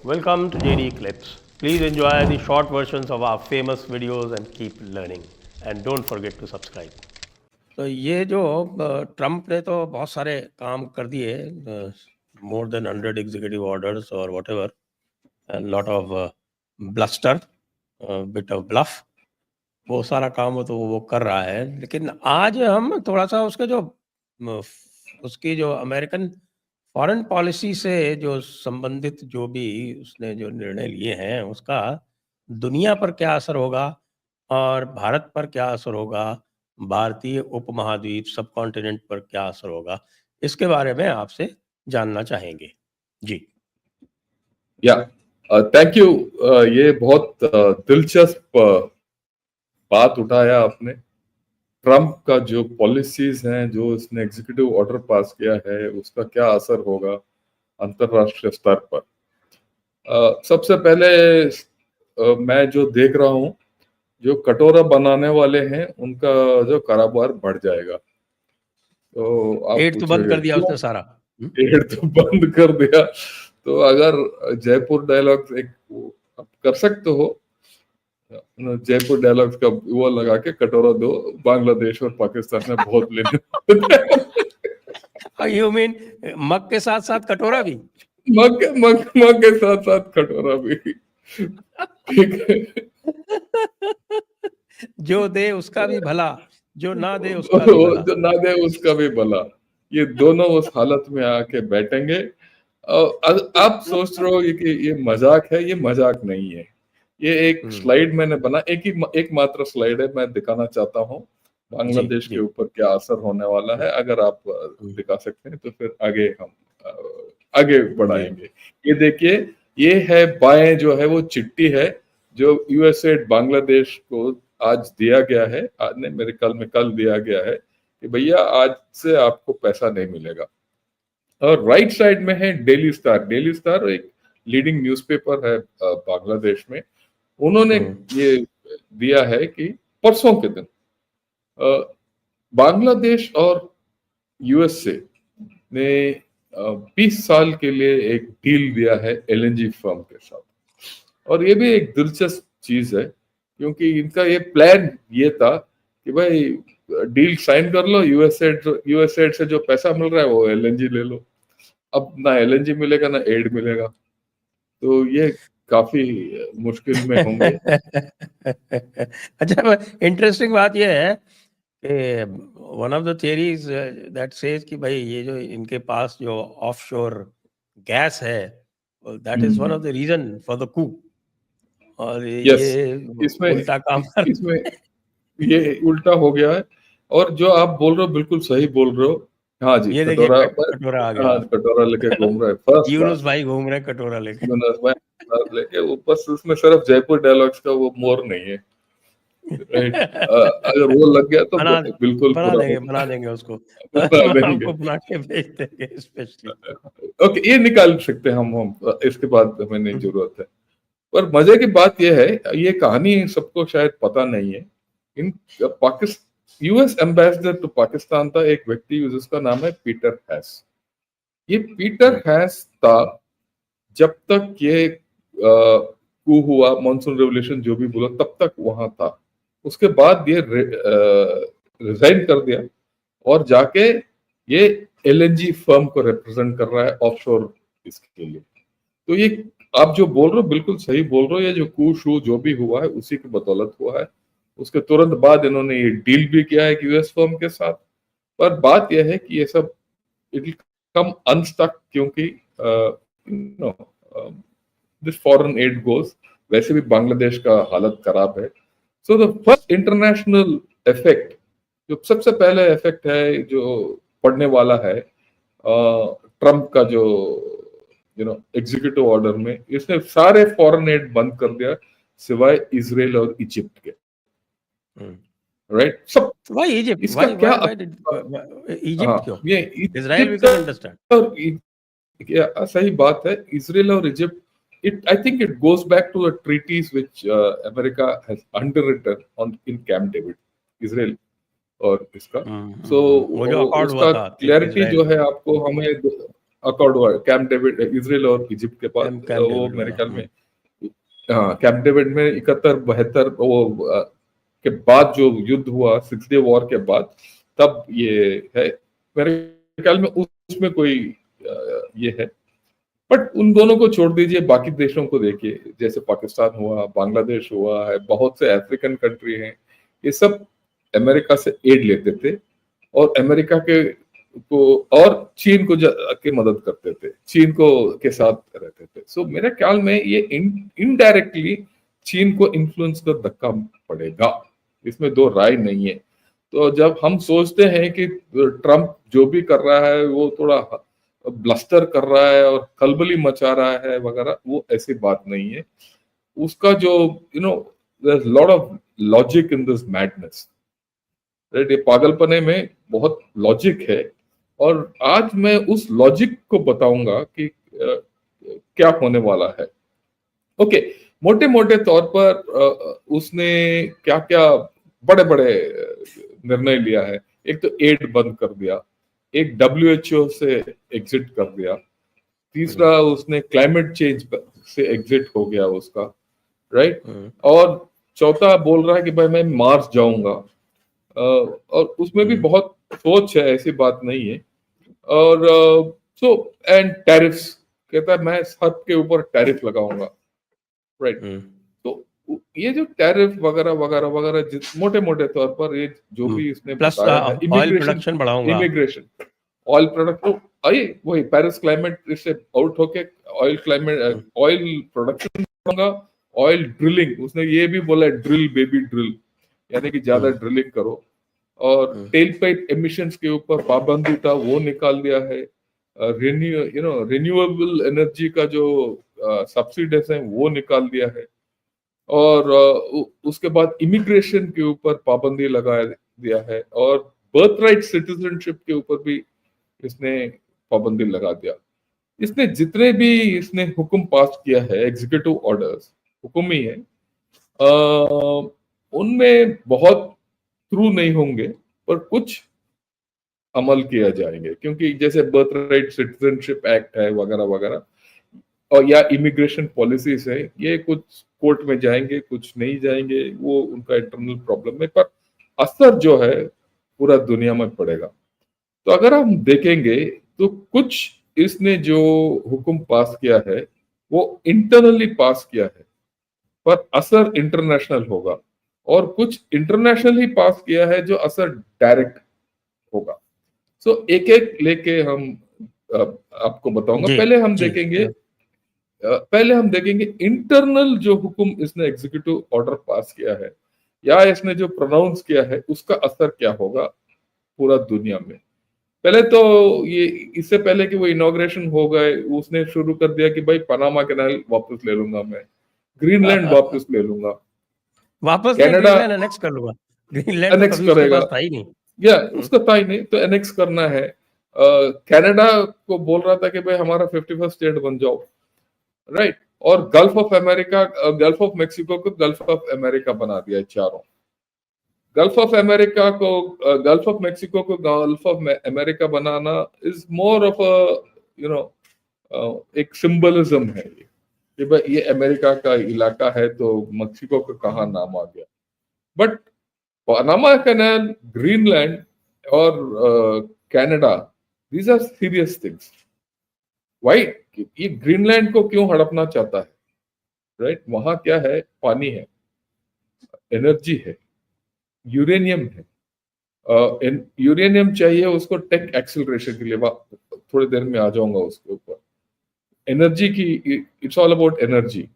Welcome to JD Clips. Please enjoy the short versions of our famous videos and keep learning. And don't forget to subscribe. तो ये जो Trump ने तो बहुत सारे काम कर दिए, मोर देन 100 एग्जीक्यूटिव ऑर्डर्स और whatever, lot of bluster, bit of bluff, वो सारा काम तो वो कर रहा है। लेकिन आज हम थोड़ा सा उसकी जो अमेरिकन फॉरेन पॉलिसी से जो संबंधित जो भी उसने जो निर्णय लिए हैं उसका दुनिया पर क्या असर होगा और भारत पर क्या असर होगा, भारतीय उपमहाद्वीप सब कॉन्टिनेंट पर क्या असर होगा, इसके बारे में आपसे जानना चाहेंगे। जी थैंक यू। ये बहुत दिलचस्प बात उठाया आपने। ट्रम्प का जो पॉलिसीज हैं, जो उसने एग्जीक्यूटिव ऑर्डर पास किया है, उसका क्या असर होगा अंतरराष्ट्रीय स्तर पर। सबसे पहले मैं जो देख रहा हूँ, जो कटोरा बनाने वाले हैं उनका जो कारोबार बढ़ जाएगा। तो आप एड तो बंद कर दिया उसने सारा, एड तो बंद कर दिया। तो अगर जयपुर डायलॉग एक आप कर सकते हो, जयपुर डायलॉग्स का वो लगा के कटोरा दो, बांग्लादेश और पाकिस्तान में बहुत लेने। यू मीन मग के साथ साथ कटोरा भी? मग के साथ साथ कटोरा भी। ठीक है। जो दे उसका भी भला, जो ना दे उसका भी भला। जो ना दे उसका भी भला। ये दोनों उस हालत में आके बैठेंगे। आप सोच रहे हो कि ये मजाक है, ये मजाक नहीं है। ये एक स्लाइड मैंने बना, एक मात्र स्लाइड है, मैं दिखाना चाहता हूँ बांग्लादेश के ऊपर क्या असर होने वाला है। अगर आप दिखा सकते हैं तो फिर आगे हम आगे बढ़ाएंगे। ये देखिए, ये है बाएं जो है वो चिट्ठी है जो यूएसएड बांग्लादेश को आज दिया गया है। आज ने मेरे ख्याल में कल दिया गया है कि भैया आज से आपको पैसा नहीं मिलेगा। और राइट साइड में है डेली स्टार। डेली स्टार एक लीडिंग न्यूज़पेपर है बांग्लादेश में। उन्होंने ये दिया है कि परसों के दिन बांग्लादेश और यूएसए ने 20 साल के लिए एक डील दिया है एलएनजी फर्म के साथ। और ये भी एक दिलचस्प चीज है, क्योंकि इनका ये प्लान ये था कि भाई डील साइन कर लो, यूएसएड से जो पैसा मिल रहा है वो एलएनजी ले लो। अब ना एलएनजी मिलेगा ना एड मिलेगा, तो ये काफी मुश्किल में होंगे। अच्छा, इंटरेस्टिंग बात यह है कि one of the theories that says कि भाई ये जो इनके पास जो ऑफशोर गैस है, that is one of the reason for the coup. और ये इसमें उल्टा काम इसमें ये उल्टा हो गया है। और जो आप बोल रहे हो बिल्कुल सही बोल रहे हो। हाँ जी, ये कटोरा आ गया। हाँ, कटोरा लेके घूम रहे हैं। यूनुस भाई घूम रहे हैं कटोरा लेके। यूनुस भाई लेके ऊपर से उसमें सिर्फ जयपुर डायलॉग्स का वो मोर नहीं है। अगर वो लग गया तो बिल्कुल बना देंगे उसको। आपको बना के भेज देंगे स्पेशली। ओके, ये निकाल सकते हैं हम इसके बाद हमें नहीं जरूरत है। पर मजे की बात यह है, ये कहानी सबको शायद पता नहीं है। In Pakistan US ambassador to Pakistan था एक व्यक्ति जिसका नाम है पीटर हैस। ये पीटर हैस था जब तक ये कू हुआ, मॉनसून रेवोल्यूशन जो भी बोला, तब तक वहां था। उसके बाद ये रिजाइन कर दिया और जाके ये एलएनजी फर्म को रिप्रेजेंट कर रहा है ऑफशोर इसके लिए। तो ये आप जो बोल रहे हो बिल्कुल सही बोल रहे हो। ये जो कू शू जो भी हुआ है उसी की बदौलत हुआ है। उसके तुरंत बाद इन्होंने ये डील भी किया है यूएस फर्म के साथ। पर बात यह है कि ये सब इट विल कम अनस्टक, क्योंकि दिस फॉरेन एड गोज। वैसे भी बांग्लादेश का हालत खराब है। So the first international effect, जो सबसे पहले इफेक्ट है जो पड़ने वाला है ट्रम्प का जो एग्जीक्यूटिव ऑर्डर में, इसने सारे फॉरेन एड बंद कर दिया सिवाय इजराइल और इजिप्ट के। राइट, सब व्हाई इजिप्ट? इसका क्या इजिप्ट क्यों? ये इजराइल वी कैन अंडरस्टैंड। सही बात है, इजराइल और Egypt, I think it goes back to the treaties which America has underwritten in Camp David, Israel और इसका। So उसका क्लैरिटी जो है आपको हमें अकॉर्ड हुआ कैंप डेविड, इसराइल और इजिप्ट के पास, कैंप वो डेविड मेरे वाला। ख्याल में, हाँ कैंप डेविड में 71-72 वो के बाद जो युद्ध हुआ, 6 डे वॉर के बाद, तब ये है मेरे ख्याल में, उसमें कोई ये है। बट उन दोनों को छोड़ दीजिए, बाकी देशों को देखिए, जैसे पाकिस्तान हुआ, बांग्लादेश हुआ है, बहुत से अफ्रीकन कंट्री हैं, ये सब अमेरिका से एड लेते थे और अमेरिका के को और चीन को की मदद करते थे, चीन को के साथ रहते थे। सो मेरे ख्याल में ये इनडायरेक्टली चीन को इन्फ्लुएंस का धक्का पड़ेगा, इसमें दो राय नहीं है। तो जब हम सोचते हैं कि ट्रम्प जो भी कर रहा है वो थोड़ा ब्लस्टर कर रहा है और खलबली मचा रहा है वगैरह, वो ऐसी बात नहीं है। उसका जो there's a lot of logic in this madness, right, ये पागलपने में बहुत लॉजिक है। और आज मैं उस लॉजिक को बताऊंगा कि क्या होने वाला है। ओके, मोटे मोटे तौर पर उसने क्या क्या बड़े बड़े निर्णय लिया है। एक तो एड बंद कर दिया, एक WHO से एग्जिट कर दिया, तीसरा उसने क्लाइमेट चेंज से एग्जिट हो गया उसका, राइट, और चौथा बोल रहा है कि भाई मैं मार्स जाऊंगा, और उसमें भी बहुत सोच है, ऐसी बात नहीं है। और सो एंड टैरिफ्स, कहता है मैं सब के ऊपर टैरिफ लगाऊंगा, राइट। तो ये जो टैरिफ वगैरह वगैरह वगैरह, मोटे मोटे तौर पर ये जो भी इसने प्लस बताया है, ऑयल प्रोडक्शन बढ़ाऊंगा, इमिग्रेशन, ऑयल प्रोडक्ट, तो आइए वही पेरिस क्लाइमेट इससे आउट होके ऑयल क्लाइमेट, ऑयल प्रोडक्शन बढ़ाऊंगा, ऑयल ड्रिलिंग, उसने ये भी बोला है, ड्रिल बेबी ड्रिल, यानी कि ज्यादा ड्रिलिंग करो। और टेल पाइप एमिशंस के ऊपर पाबंदी था, वो निकाल दिया है। रिन्यूएबल एनर्जी का जो सब्सिडीज है वो निकाल दिया है। और उसके बाद इमिग्रेशन के ऊपर पाबंदी लगा दिया है, और बर्थ राइट सिटीजनशिप के ऊपर भी इसने पाबंदी लगा दिया। इसने जितने भी इसने हुक्म पास किया है, एग्जीक्यूटिव ऑर्डर्स, हुक्म ही है, उनमें बहुत थ्रू नहीं होंगे, पर कुछ अमल किया जाएंगे, क्योंकि जैसे बर्थ राइट सिटीजनशिप एक्ट है वगैरह वगैरह, और या इमिग्रेशन पॉलिसीज है, ये कुछ कोर्ट में जाएंगे, कुछ नहीं जाएंगे, वो उनका इंटरनल प्रॉब्लम है, पर असर जो है पूरा दुनिया में पड़ेगा। तो अगर हम देखेंगे तो कुछ इसने जो हुक्म पास किया है वो इंटरनली पास किया है, पर असर इंटरनेशनल होगा, और कुछ इंटरनेशनली पास किया है जो असर डायरेक्ट होगा। सो एक एक लेके हम आपको बताऊंगा। पहले हम देखेंगे इंटरनल जो हुक्म इसने एग्जीक्यूटिव ऑर्डर पास किया है या इसने जो प्रोनाउंस किया है, उसका असर क्या होगा पूरा दुनिया में। पहले तो ये, इससे पहले कि वो इनॉग्रेशन हो गए, उसने शुरू कर दिया कि भाई पनामा कैनाल वापस ले लूंगा मैं, ग्रीनलैंड वापस ले लूंगा, वापस कनाडा ग्रीनलैंड एनेक्स कर लूंगा। ग्रीनलैंड तो एनेक्स कभी उसके करेगा, पास था ही नहीं। या उसका था ही नहीं, तो एनेक्स करना है। कनाडा को बोल रहा था कि भाई हमारा 51st स्टेट बन जाओ, राइट, और gulf of America, gulf of Mexico को गल्फ ऑफ अमेरिका बना दिया चारों। गल्फ ऑफ अमेरिका को, गल्फ ऑफ मेक्सिको को gulf of America banana is more of एक सिंबलिज्म है ये, कि भाई ये अमेरिका का इलाका है तो मेक्सिको का कहाँ नाम आ गया। बट पनामा कैनाल, ग्रीनलैंड और Canada, these are serious things. Why, ये ग्रीनलैंड को क्यों हड़पना चाहता है, राइट, वहां क्या है, पानी है, एनर्जी है, यूरेनियम है, यूरेनियम चाहिए उसको टेक एक्सेलरेशन के लिए, थोड़ी देर में आ जाऊंगा उसके ऊपर। एनर्जी की, इट्स ऑल अबाउट एनर्जी।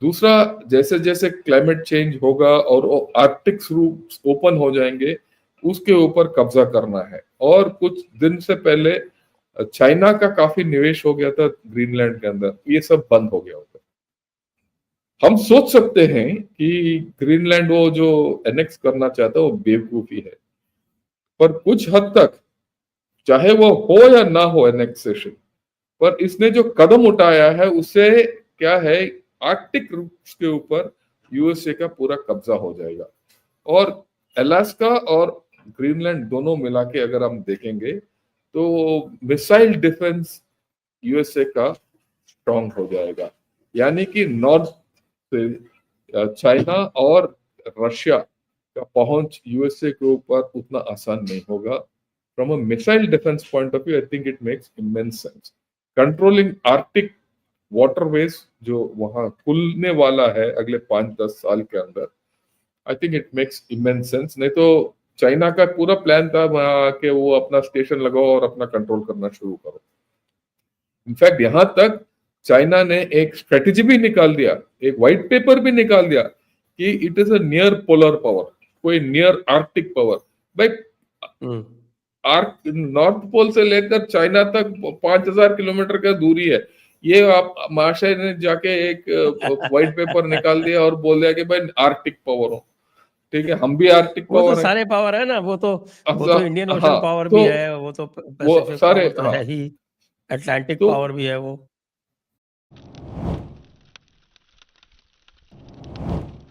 दूसरा, जैसे जैसे क्लाइमेट चेंज होगा और आर्कटिक रूट्स ओपन हो जाएंगे, उसके ऊपर कब्जा करना है। और कुछ दिन से पहले चाइना का काफी निवेश हो गया था ग्रीनलैंड के अंदर, ये सब बंद हो गया होगा। हम सोच सकते हैं कि ग्रीनलैंड वो जो एनेक्स करना चाहता है वो बेवकूफी है, पर कुछ हद तक, चाहे वो हो या ना हो एनेक्सेशन, पर इसने जो कदम उठाया है उससे क्या है, आर्कटिक रूट्स के ऊपर यूएसए का पूरा कब्जा हो जाएगा। और अलास्का और ग्रीनलैंड दोनों मिला के अगर हम देखेंगे तो मिसाइल डिफेंस यूएसए का स्ट्रांग हो जाएगा। यानी कि नॉर्थ से चाइना और रशिया का पहुंच यूएसए के ऊपर उतना आसान नहीं होगा। From a missile defence point of view, I think it makes immense sense. Controlling Arctic waterways जो वहां खुलने वाला है अगले 5-10 साल के अंदर, I think it makes immense sense. नहीं तो चाइना का पूरा प्लान था वहां के वो अपना स्टेशन लगाओ और अपना कंट्रोल करना शुरू करो। इनफैक्ट यहां तक चाइना ने एक स्ट्रेटेजी भी निकाल दिया, एक व्हाइट पेपर भी निकाल दिया कि it is a near polar power, कोई नियर आर्कटिक पावर। भाई आर्क नॉर्थ पोल से लेकर चाइना तक 5,000 किलोमीटर का दूरी है। ये आप महाशय ने जाके एक व्हाइट पेपर निकाल दिया और बोल दिया कि भाई आर्कटिक पावर हो। ठीक है, हम भी आर्कटिक वो तो पावर है। सारे पावर है ना, वो तो इंडियन ओशन हाँ, पावर तो भी है, वो तो वो पैसिफिक सारे पावर तो हाँ, है ही, अटलांटिक तो पावर भी है वो।